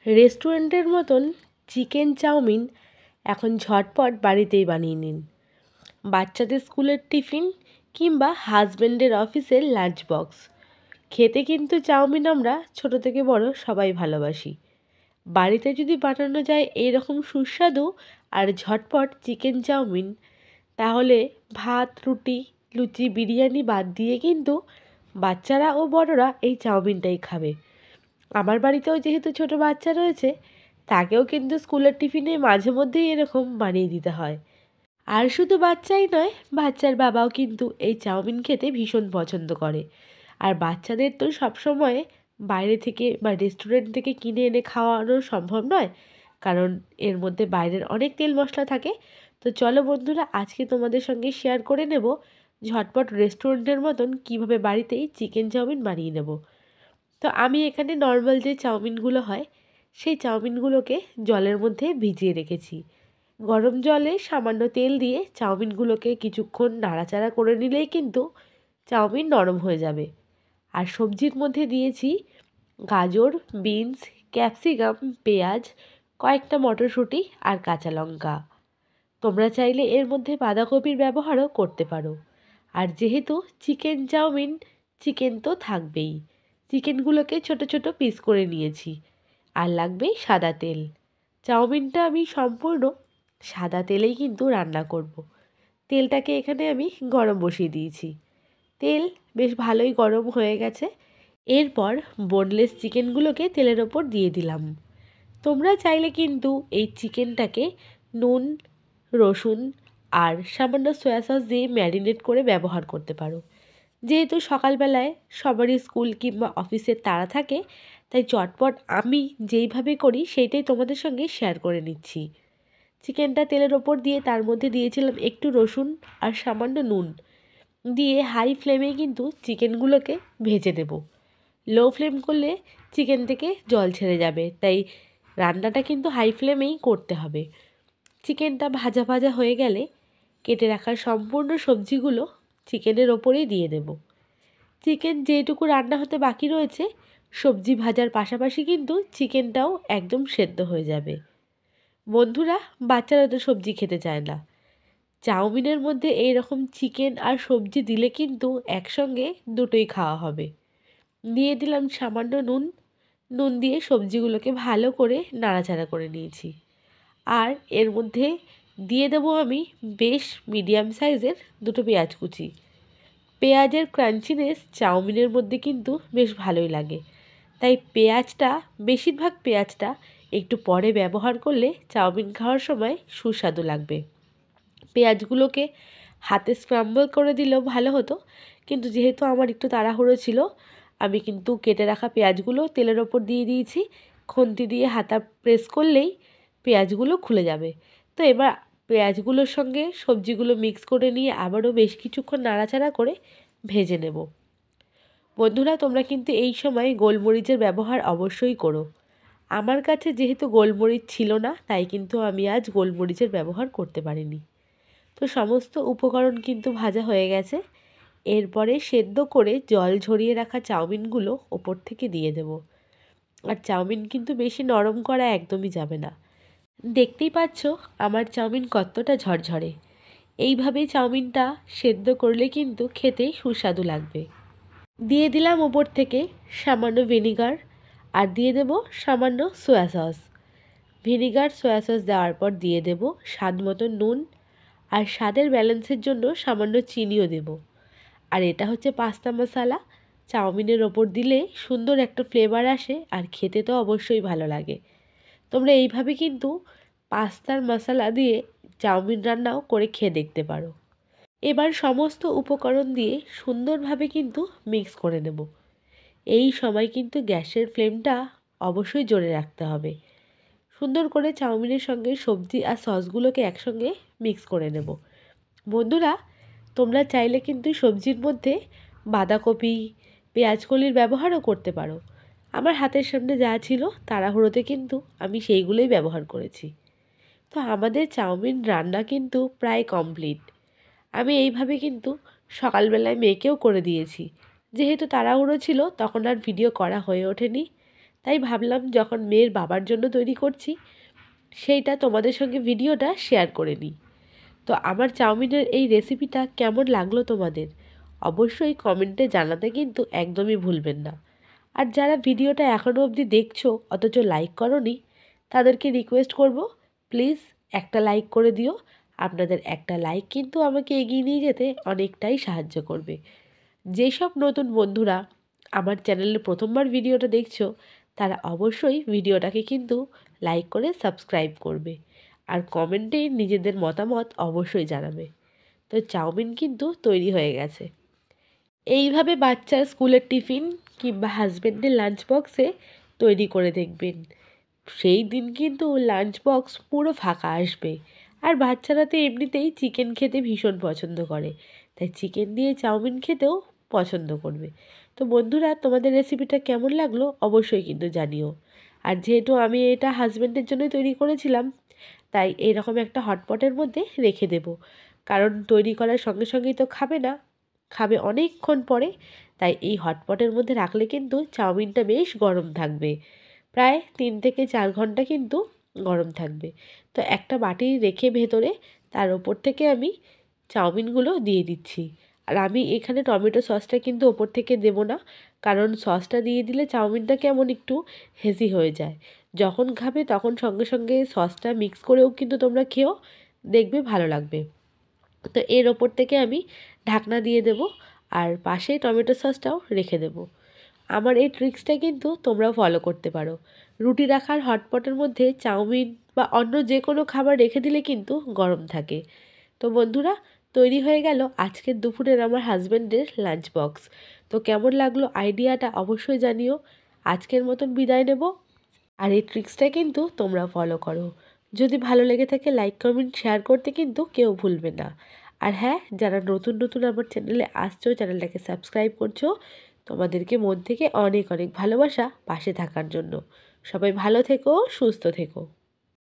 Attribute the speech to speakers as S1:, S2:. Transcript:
S1: রেস্টুরেন্টের মতন chicken chowmein এখন ঝটপট বাড়িতেই বানিয়ে নিন। বাচ্চাদের স্কুলের টিফিন কিংবা হাজব্যান্ডের অফিসের লাঞ্চ বক্স। খেতে কিন্তু চাউমিন আমরা ছোট থেকে বড় সবাই ভালোবাসি। বাড়িতে যদি বানানো যায় এইরকম সুস্বাদু আর ঝটপট চিকেন চাউমিন, তাহলে ভাত, রুটি, লুচি, বিরিয়ানি বাদ দিয়ে কিন্তু বাচ্চারা ও বড়রা এই চাউমিনটাই খাবে। আমার বাড়িতেও যেহেতু ছোট বাচ্চা রয়েছে, তাকেও কিন্তু স্কুলের টিফিনে মাঝে মধ্যেই এরকম বানিয়ে দিতে হয়। আর শুধু বাচ্চাই নয়, বাচ্চার বাবাও কিন্তু এই চাউমিন খেতে ভীষণ পছন্দ করে। আর বাচ্চাদের তো সবসময় বাইরে থেকে বা রেস্টুরেন্ট থেকে কিনে এনে খাওয়ানো সম্ভব নয়, কারণ এর মধ্যে বাইরের অনেক তেল মশলা থাকে। তো চলো বন্ধুরা, আজকে তোমাদের সঙ্গে শেয়ার করে নেব ঝটপট রেস্টুরেন্টের মতন কিভাবে বাড়িতেই চিকেন চাউমিন বানিয়ে নেব। তো আমি এখানে নর্মাল যে চাউমিনগুলো হয়, সেই চাউমিনগুলোকে জলের মধ্যে ভিজিয়ে রেখেছি। গরম জলে সামান্য তেল দিয়ে চাউমিনগুলোকে কিছুক্ষণ নাড়াচাড়া করে নিলেই কিন্তু চাউমিন নরম হয়ে যাবে। আর সবজির মধ্যে দিয়েছি গাজর, বিনস, ক্যাপসিকাম, পেঁয়াজ, কয়েকটা মটরশুঁটি আর কাঁচা লঙ্কা। তোমরা চাইলে এর মধ্যে বাঁধাকপির ব্যবহারও করতে পারো। আর যেহেতু চিকেন চাউমিন, চিকেন তো থাকবেই। চিকেনগুলোকে ছোট ছোট পিস করে নিয়েছি। আর লাগবে সাদা তেল। চাউমিনটা আমি সম্পূর্ণ সাদা তেলেই কিন্তু রান্না করব। তেলটাকে এখানে আমি গরম বসিয়ে দিয়েছি। তেল বেশ ভালোই গরম হয়ে গেছে। এরপর বোনলেস চিকেনগুলোকে তেলের ওপর দিয়ে দিলাম। তোমরা চাইলে কিন্তু এই চিকেনটাকে নুন, রসুন আর সামান্য সয়া সস দিয়ে ম্যারিনেট করে ব্যবহার করতে পারো। যেহেতু সকালবেলায় সবারই স্কুল কিংবা অফিসের তাড়া থাকে, তাই চটপট আমি যেইভাবে করি সেইটাই তোমাদের সঙ্গে শেয়ার করে নিচ্ছি। চিকেনটা তেলের ওপর দিয়ে তার মধ্যে দিয়েছিলাম একটু রসুন আর সামান্য নুন দিয়ে হাই ফ্লেমে কিন্তু চিকেনগুলোকে ভেজে নেব। লো ফ্লেম করলে চিকেন থেকে জল ছেড়ে যাবে, তাই রান্নাটা কিন্তু হাই ফ্লেমেই করতে হবে। চিকেনটা ভাজা ভাজা হয়ে গেলে কেটে রাখার সম্পূর্ণ সবজিগুলো চিকেনের ওপরেই দিয়ে দেব। চিকেন যেটুকু রান্না হতে বাকি রয়েছে, সবজি ভাজার পাশাপাশি কিন্তু চিকেনটাও একদম সেদ্ধ হয়ে যাবে। বন্ধুরা, বাচ্চারা তো সবজি খেতে চায় না। চাউমিনের মধ্যে এই রকম চিকেন আর সবজি দিলে কিন্তু একসঙ্গে দুটোই খাওয়া হবে। দিয়ে দিলাম সামান্য নুন। নুন দিয়ে সবজিগুলোকে ভালো করে নাড়াচাড়া করে নিয়েছি। আর এর মধ্যে দিয়ে দেবো আমি বেশ মিডিয়াম সাইজের দুটো পেঁয়াজ কুচি। পেঁয়াজের ক্রাঞ্চিনেস চাউমিনের মধ্যে কিন্তু বেশ ভালোই লাগে, তাই বেশিরভাগ পেঁয়াজটা একটু পরে ব্যবহার করলে চাউমিন খাওয়ার সময় সুস্বাদু লাগবে। পেঁয়াজগুলোকে হাতে স্ক্রাম্বল করে দিলেও ভালো হতো, কিন্তু যেহেতু আমার একটু তাড়াহুড়ো ছিল, আমি কিন্তু কেটে রাখা পেঁয়াজগুলো তেলের ওপর দিয়ে দিয়েছি। খুন্তি দিয়ে হাতা প্রেস করলেই পেঁয়াজগুলো খুলে যাবে। তো এবার পেঁয়াজগুলোর সঙ্গে সবজিগুলো মিক্স করে নিয়ে আবারও বেশ কিছুক্ষণ নাড়াচাড়া করে ভেজে নেব। বন্ধুরা, তোমরা কিন্তু এই সময় গোলমরিচের ব্যবহার অবশ্যই করো। আমার কাছে যেহেতু গোলমরিচ ছিল না, তাই কিন্তু আমি আজ গোলমরিচের ব্যবহার করতে পারিনি। তো সমস্ত উপকরণ কিন্তু ভাজা হয়ে গেছে। এরপরে সেদ্ধ করে জল ঝরিয়ে রাখা চাউমিনগুলো ওপর থেকে দিয়ে দেব। আর চাউমিন কিন্তু বেশি নরম করা একদমই যাবে না। দেখতেই পাচ্ছ আমার চাউমিন কতটা ঝরঝরে। এইভাবেই চাউমিনটা সেদ্ধ করলে কিন্তু খেতে সুস্বাদু লাগবে। দিয়ে দিলাম ওপর থেকে সামান্য ভিনিগার আর দিয়ে দেব সামান্য soya sauce. Vinegar, soya sauce দেওয়ার পর দিয়ে দেব স্বাদ মতো নুন আর স্বাদের ব্যালেন্সের জন্য সামান্য চিনিও দেব। আর এটা হচ্ছে পাস্তা মশলা। চাউমিনের ওপর দিলে সুন্দর একটা ফ্লেভার আসে আর খেতে তো অবশ্যই ভালো লাগে। তোমরা এইভাবে কিন্তু পাস্তার মশলা দিয়ে চাউমিন রান্নাও করে খেয়ে দেখতে পারো। এবার সমস্ত উপকরণ দিয়ে সুন্দরভাবে কিন্তু মিক্স করে নেব। এই সময় কিন্তু গ্যাসের ফ্লেমটা অবশ্যই জোরে রাখতে হবে। সুন্দর করে চাউমিনের সঙ্গে সবজি আর সসগুলোকে একসঙ্গে মিক্স করে নেব। বন্ধুরা, তোমরা চাইলে কিন্তু সবজির মধ্যে বাঁধাকপি, পেঁয়াজকলির ব্যবহারও করতে পারো। আমার হাতের সামনে যা ছিল তাড়াহুড়োতে কিন্তু আমি সেইগুলোই ব্যবহার করেছি। তো আমাদের চাউমিন রান্না কিন্তু প্রায় কমপ্লিট। আমি এইভাবে কিন্তু সকালবেলায় মেয়েকেও করে দিয়েছি। যেহেতু তাড়াহুড়ো ছিল তখন আর ভিডিও করা হয়ে ওঠেনি, তাই ভাবলাম যখন মেয়ের বাবার জন্য তৈরি করছি সেইটা তোমাদের সঙ্গে ভিডিওটা শেয়ার করে নিই। তো আমার চাউমিনের এই রেসিপিটা কেমন লাগলো তোমাদের অবশ্যই কমেন্টে জানাতে কিন্তু একদমই ভুলবেন না। আর যারা ভিডিওটা এখনও অবধি দেখছো অথচ লাইক করোনি, তাদেরকে রিকোয়েস্ট করব প্লিজ একটা লাইক করে দিও। আপনাদের একটা লাইক কিন্তু আমাকে এগিয়ে নিয়ে যেতে অনেকটাই সাহায্য করবে। যেসব নতুন বন্ধুরা আমার চ্যানেলে প্রথমবার ভিডিওটা দেখছো, তারা অবশ্যই ভিডিওটাকে কিন্তু লাইক করে সাবস্ক্রাইব করবে আর কমেন্টে নিজেদের মতামত অবশ্যই জানাবে। তো চাউমিন কিন্তু তৈরি হয়ে গেছে। এইভাবে বাচ্চার স্কুলের টিফিন কিংবা হাজব্যান্ডের লাঞ্চ বক্সে তৈরি করে দেখবেন। সেই দিন কিন্তু লাঞ্চ বক্স পুরো ফাঁকা আসবে। আর বাচ্চারা তো এমনিতেই চিকেন খেতে ভীষণ পছন্দ করে, তাই চিকেন দিয়ে চাউমিন খেতেও পছন্দ করবে। তো বন্ধুরা, তোমাদের রেসিপিটা কেমন লাগলো অবশ্যই কিন্তু জানিও। আর যেহেতু আমি এটা হাজব্যান্ডের জন্যই তৈরি করেছিলাম, তাই এরকম একটা হটপটের মধ্যে রেখে দেব, কারণ তৈরি করার সঙ্গে সঙ্গেই তো খাবে না, খাবে অনেকক্ষণ পরে। তাই এই হটপটের মধ্যে রাখলে কিন্তু চাউমিনটা বেশ গরম থাকবে, প্রায় 3 থেকে 4 ঘন্টা কিন্তু গরম থাকবে। তো একটা বাটি রেখে ভেতরে তার ওপর থেকে আমি চাউমিনগুলো দিয়ে দিচ্ছি। আর আমি এখানে টমেটো সসটা কিন্তু ওপর থেকে দেব না, কারণ সসটা দিয়ে দিলে চাউমিনটা কেমন একটু হেজি হয়ে যায়। যখন খাবে তখন সঙ্গে সঙ্গে সসটা মিক্স করেও কিন্তু তোমরা খেও, দেখবে ভালো লাগবে। তো এর ওপর থেকে আমি ঢাকনা দিয়ে দেব আর পাশে টমেটো সসটাও রেখে দেব। আমার এই ট্রিক্সটা কিন্তু তোমরাও ফলো করতে পারো। রুটি রাখার হটপটের মধ্যে চাউমিন বা অন্য যে কোনো খাবার রেখে দিলে কিন্তু গরম থাকে। তো বন্ধুরা, তৈরি হয়ে গেল আজকের দুপুরের আমার হাজব্যান্ডের লাঞ্চ বক্স। তো কেমন লাগলো আইডিয়াটা অবশ্যই জানিও। আজকের মতন বিদায় নেব। আর এই ট্রিক্সটা কিন্তু তোমরা ফলো করো। যদি ভালো লেগে থাকে লাইক কমেন্ট শেয়ার করতে কিন্তু কেউ ভুলবে না। আর হ্যাঁ, যারা নতুন নতুন আমার চ্যানেলে আসছো, চ্যানেলটাকে সাবস্ক্রাইব করছো, তোমাদেরকে মন থেকে অনেক অনেক ভালোবাসা পাশে থাকার জন্য। সবাই ভালো থেকো, সুস্থ থেকো।